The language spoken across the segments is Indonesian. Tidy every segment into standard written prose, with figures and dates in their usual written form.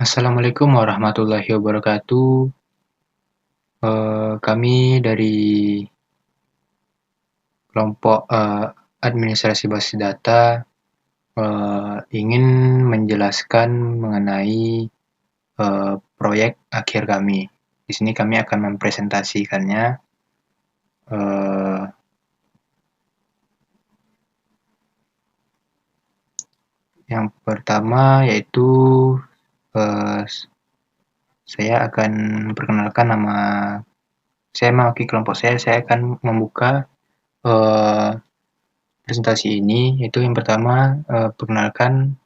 Assalamualaikum warahmatullahi wabarakatuh. Kami dari kelompok administrasi basis data ingin menjelaskan mengenai proyek akhir kami. Di sini kami akan mempresentasikannya. Yang pertama yaitu saya akan perkenalkan nama saya, mewakili kelompok saya akan membuka presentasi ini. Yaitu yang pertama, perkenalkan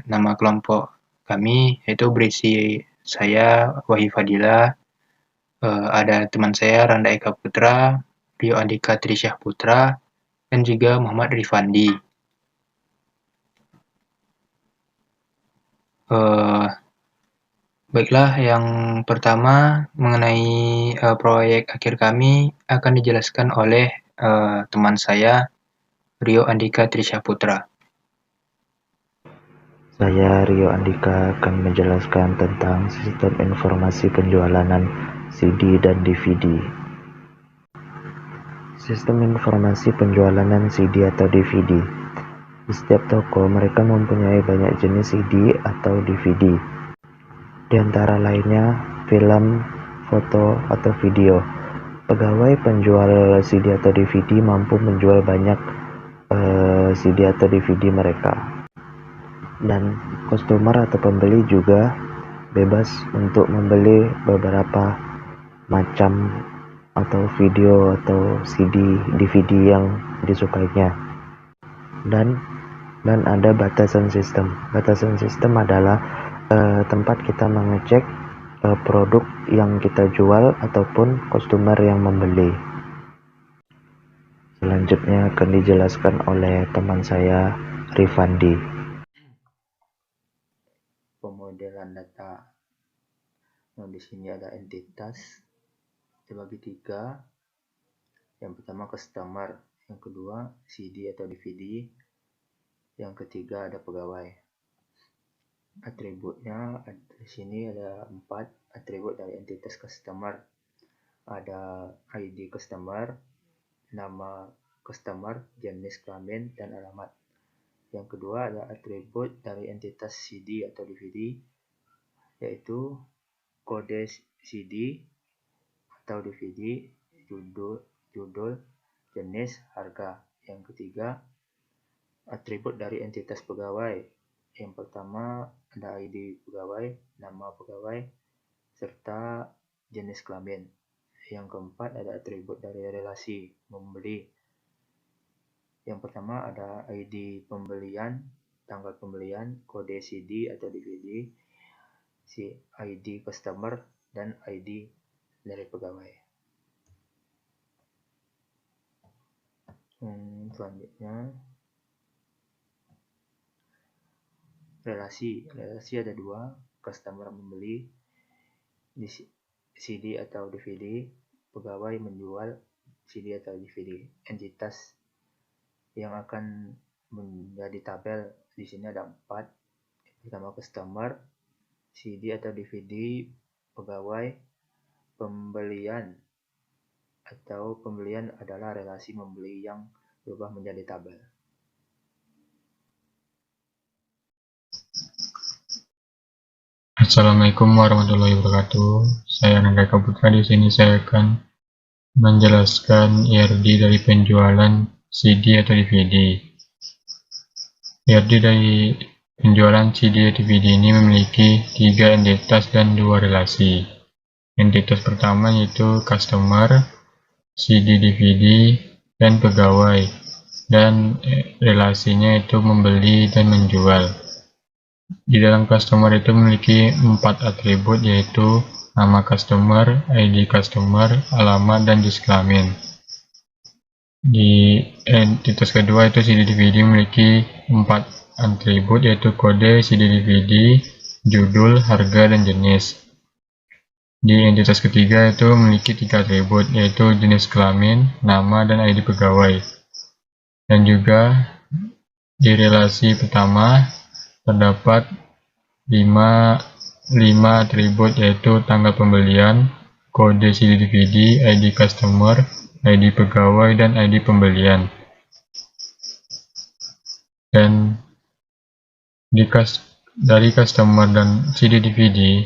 nama kelompok kami, yaitu berisi saya Wahyu Fadila, ada teman saya Randa Eka Putra, Rio Andika Trisyah Putra, dan juga Muhammad Rifandi. Baiklah, yang pertama mengenai proyek akhir kami akan dijelaskan oleh teman saya Rio Andika Trisyah Putra. Saya Rio Andika akan menjelaskan tentang sistem informasi penjualan CD dan DVD. Sistem informasi penjualan CD atau DVD. Di setiap toko mereka mempunyai banyak jenis CD atau DVD. Di antara lainnya film, foto, atau video. Pegawai penjual CD atau DVD mampu menjual banyak CD atau DVD mereka. Dan customer atau pembeli juga bebas untuk membeli beberapa macam atau video atau CD, DVD yang disukainya. Dan ada batasan sistem. Batasan sistem adalah tempat kita mengecek produk yang kita jual ataupun customer yang membeli. Selanjutnya akan dijelaskan oleh teman saya Rifandi. Pemodelan data. Nah, di sini ada entitas dibagi 3. Yang pertama customer, yang kedua CD atau DVD, yang ketiga ada pegawai. Atributnya di sini ada 4 atribut dari entitas customer. Ada ID customer, nama customer, jenis kelamin, dan alamat. Yang kedua ada atribut dari entitas CD atau DVD, yaitu kode CD atau DVD, judul, jenis, harga. Yang ketiga, atribut dari entitas pegawai. Yang pertama ada ID pegawai, nama pegawai, serta jenis kelamin. Yang keempat ada atribut dari relasi membeli. Yang pertama ada ID pembelian, tanggal pembelian, kode CD atau DVD, ID customer, dan ID dari pegawai. Selanjutnya relasi ada 2, customer membeli di CD atau DVD, pegawai menjual CD atau DVD. Entitas yang akan menjadi tabel di sini ada 4. Pertama customer, CD atau DVD, pegawai, pembelian adalah relasi membeli yang berubah menjadi tabel. Assalamualaikum warahmatullahi wabarakatuh. Saya Randa Eka Putra. Di sini saya akan menjelaskan IRD dari penjualan CD atau DVD. IRD dari penjualan CD atau DVD ini memiliki 3 entitas dan 2 relasi. Entitas pertama yaitu customer, CD DVD, dan pegawai, dan relasinya itu membeli dan menjual. Di dalam customer itu memiliki 4 atribut, yaitu nama customer, ID customer, alamat, dan jenis kelamin. Di entitas kedua itu CD DVD memiliki 4 atribut, yaitu kode CD DVD, judul, harga, dan jenis. Di entitas ketiga itu memiliki 3 atribut, yaitu jenis kelamin, nama, dan ID pegawai. Dan juga di relasi pertama terdapat 5 atribut, yaitu tanggal pembelian, kode CD/DVD, ID customer, ID pegawai, dan ID pembelian. Dan dari customer dan CD/DVD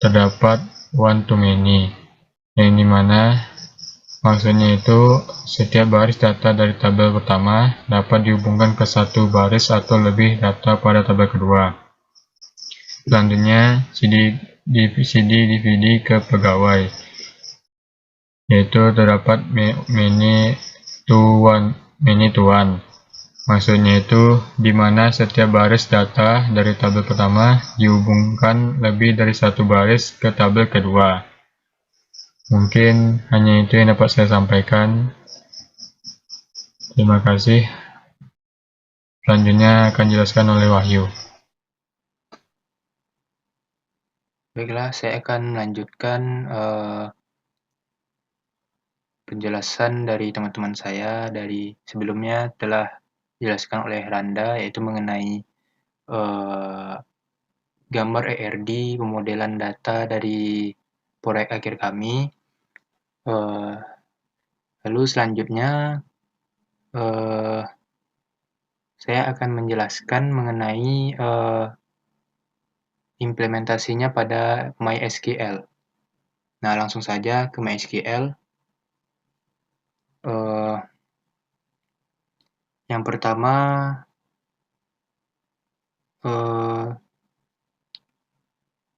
terdapat one to many, yang dimana maksudnya itu setiap baris data dari tabel pertama dapat dihubungkan ke satu baris atau lebih data pada tabel kedua. Selanjutnya CD/DVD ke pegawai, yaitu terdapat many to one. Maksudnya itu dimana setiap baris data dari tabel pertama dihubungkan lebih dari satu baris ke tabel kedua. Mungkin hanya itu yang dapat saya sampaikan. Terima kasih. Selanjutnya akan dijelaskan oleh Wahyu. Baiklah, saya akan melanjutkan penjelasan dari teman-teman saya dari sebelumnya telah dijelaskan oleh Randa, yaitu mengenai gambar ERD, pemodelan data dari proyek akhir kami. Lalu selanjutnya saya akan menjelaskan mengenai implementasinya pada MySQL. Nah, langsung saja ke MySQL. Yang pertama,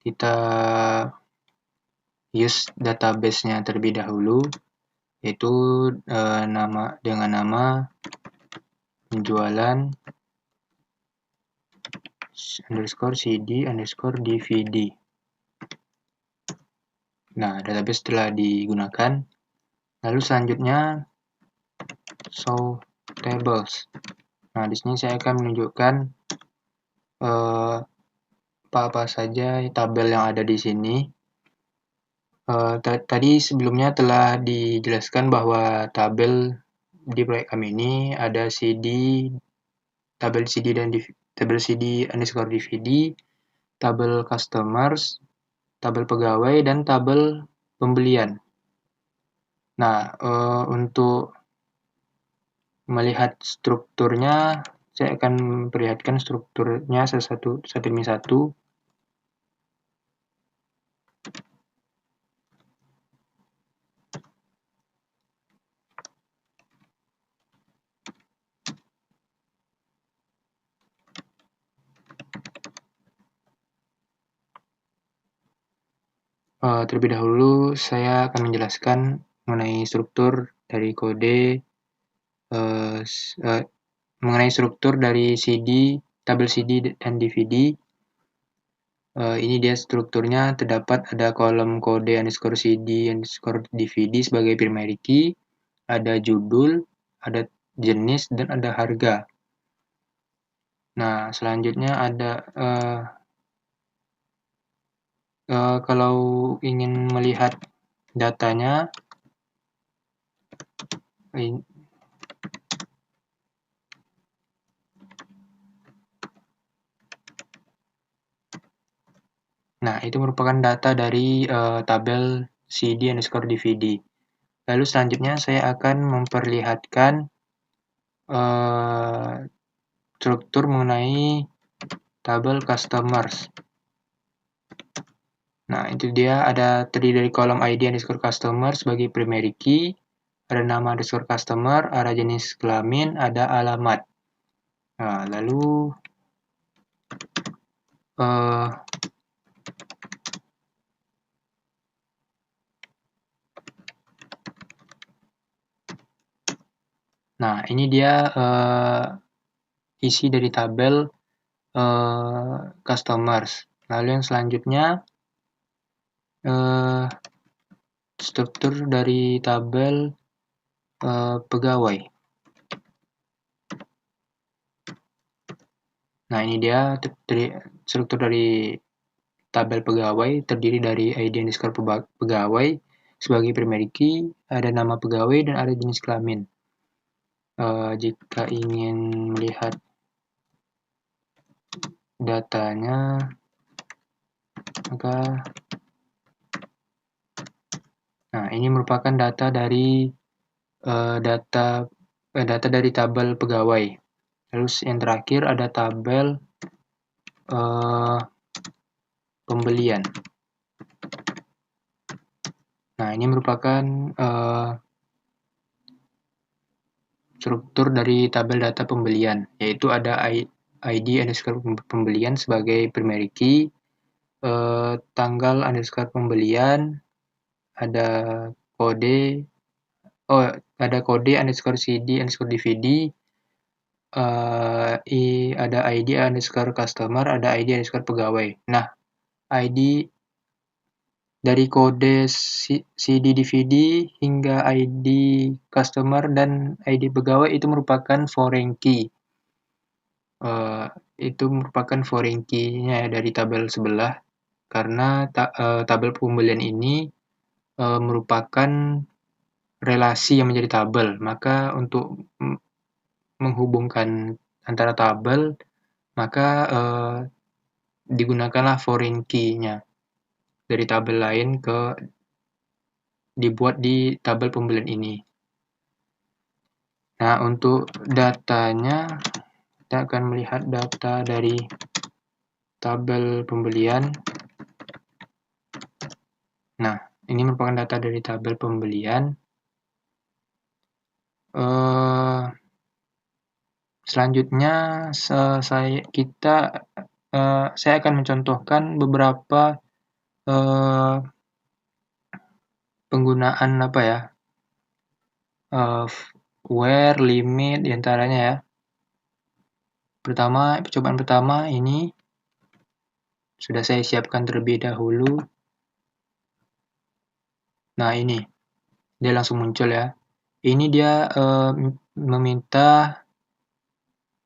kita use database-nya terlebih dahulu, yaitu dengan nama penjualan _cd_dvd. Nah, database telah digunakan. Lalu selanjutnya show tables. Nah, di sini saya akan menunjukkan apa saja tabel yang ada di sini. Tadi sebelumnya telah dijelaskan bahwa tabel di proyek kami ini ada tabel CD_DVD, tabel customers, tabel pegawai, dan tabel pembelian. Nah, untuk melihat strukturnya, saya akan memperlihatkan strukturnya satu demi satu. Terlebih dahulu, saya akan menjelaskan mengenai struktur dari kode, mengenai struktur dari tabel CD dan DVD. Ini dia strukturnya, terdapat ada kolom kode _CD_DVD sebagai primary key, ada judul, ada jenis, dan ada harga. Nah, selanjutnya ada kalau ingin melihat datanya, nah itu merupakan data dari tabel CD_DVD. Lalu selanjutnya saya akan memperlihatkan struktur mengenai tabel customers. Nah, itu dia terdiri dari kolom ID_customer sebagai primary key, ada nama _customer, ada jenis kelamin, ada alamat. Nah, lalu nah, ini dia isi dari tabel customers. Lalu yang selanjutnya struktur dari tabel pegawai. Nah, ini dia struktur dari tabel pegawai, terdiri dari ID_pegawai sebagai primary key, ada nama pegawai, dan ada jenis kelamin. Jika ingin melihat datanya, maka ini merupakan data dari data dari tabel pegawai. Terus yang terakhir ada tabel pembelian. Nah, ini merupakan struktur dari tabel data pembelian, yaitu ada ID underscore pembelian sebagai primary key, tanggal underscore pembelian, ada kode underscore CD underscore DVD, ada ID underscore customer, ada ID underscore pegawai. Nah, ID dari kode CD DVD hingga ID customer dan ID pegawai itu merupakan foreign key. Itu merupakan foreign key-nya dari tabel sebelah, karena tabel pembelian ini merupakan relasi yang menjadi tabel. Maka untuk menghubungkan antara tabel, maka digunakanlah foreign key-nya dari tabel lain dibuat di tabel pembelian ini. Nah, untuk datanya, kita akan melihat data dari tabel pembelian. Nah, ini merupakan data dari tabel pembelian. Selanjutnya, saya akan mencontohkan beberapa penggunaan where, limit, diantaranya ya. Percobaan pertama ini sudah saya siapkan terlebih dahulu. Nah, ini dia langsung muncul ya. Ini dia meminta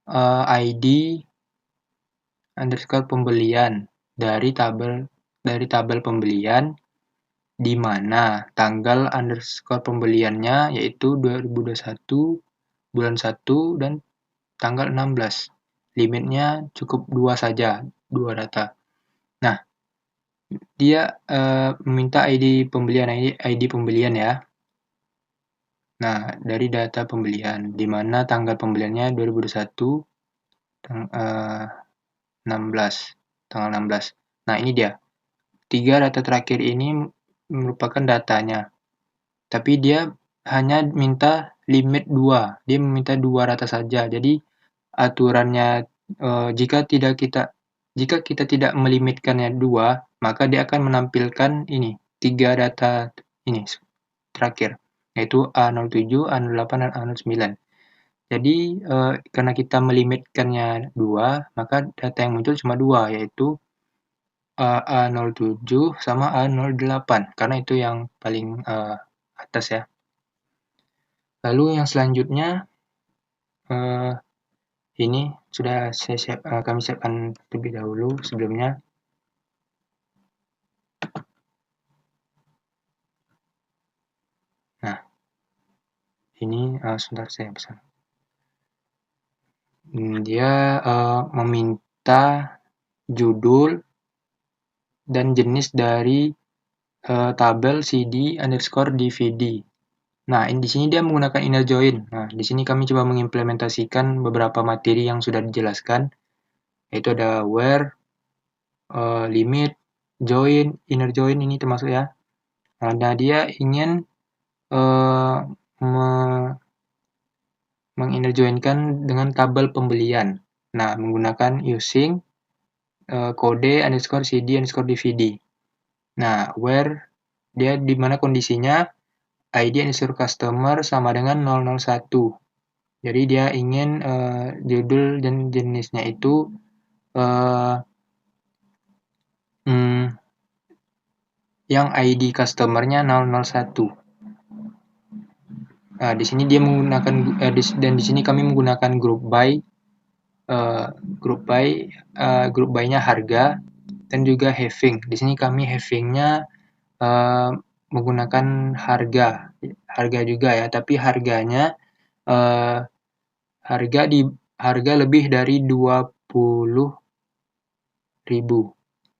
ID underscore pembelian dari tabel pembelian, di mana tanggal underscore pembeliannya yaitu 2021 bulan 1 dan tanggal 16. Limitnya cukup 2 saja, 2 data. Nah, dia meminta ID pembelian ya. Nah, dari data pembelian, di mana tanggal pembeliannya 2021 tanggal 16. Nah, ini dia. 3 data terakhir ini merupakan datanya. Tapi dia hanya minta limit 2. Dia meminta 2 data saja. Jadi aturannya jika kita tidak melimitkannya 2, maka dia akan menampilkan ini 3 data ini terakhir, yaitu A07, A08, dan A09. Jadi karena kita melimitkannya 2, maka data yang muncul cuma 2, yaitu A07 sama A08, karena itu yang paling atas ya. Lalu yang selanjutnya, ini sudah kami siapkan terlebih dahulu sebelumnya. Nah, ini sebentar saya pesan. Dia meminta judul dan jenis dari tabel CD underscore DVD. Nah, di sini dia menggunakan inner join. Nah, di sini kami coba mengimplementasikan beberapa materi yang sudah dijelaskan, yaitu ada where, limit, join, inner join ini termasuk ya. Nah, dia ingin menginner join-kan dengan tabel pembelian. Nah, menggunakan using kode underscore CD underscore DVD. Nah, where dia di mana kondisinya ID underscore customer sama dengan 001. Jadi dia ingin judul dan jenisnya itu yang ID customer-nya 001. Di sini dia menggunakan dan di sini kami menggunakan group by. Group by-nya harga dan juga having. Di sini kami having-nya menggunakan harga juga ya, tapi harganya harga lebih dari 20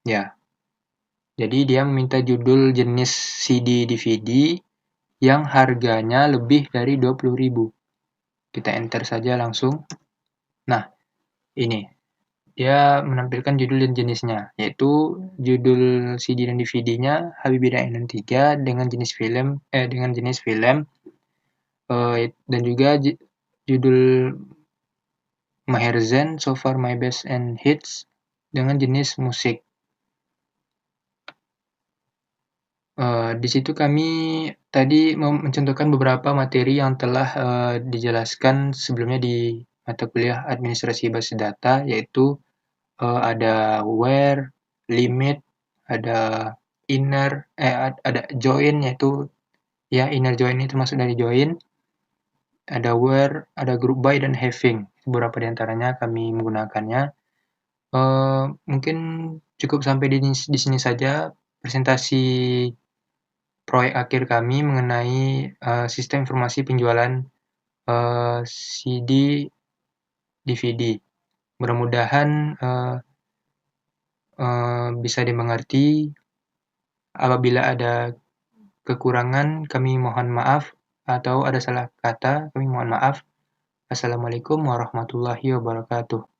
Ya. Jadi dia meminta judul jenis CD DVD yang harganya lebih dari 20.000. Kita enter saja langsung. Nah, ini dia menampilkan judul dan jenisnya, yaitu judul CD dan DVD-nya Habibie dan Ainun 3 dengan jenis film dan juga judul Maher Zain So Far My Best and Hits dengan jenis musik. Di situ kami tadi mencontohkan beberapa materi yang telah dijelaskan sebelumnya di mata kuliah Administrasi Basis Data, yaitu ada where, limit, ada ada join, yaitu ya inner join ini termasuk dari join, ada where, ada group by dan having. Beberapa di antaranya kami menggunakannya. Mungkin cukup sampai di sini saja presentasi proyek akhir kami mengenai sistem informasi penjualan CD DVD. Mudah-mudahan bisa dimengerti. Apabila ada kekurangan, kami mohon maaf, atau ada salah kata, kami mohon maaf. Assalamualaikum warahmatullahi wabarakatuh.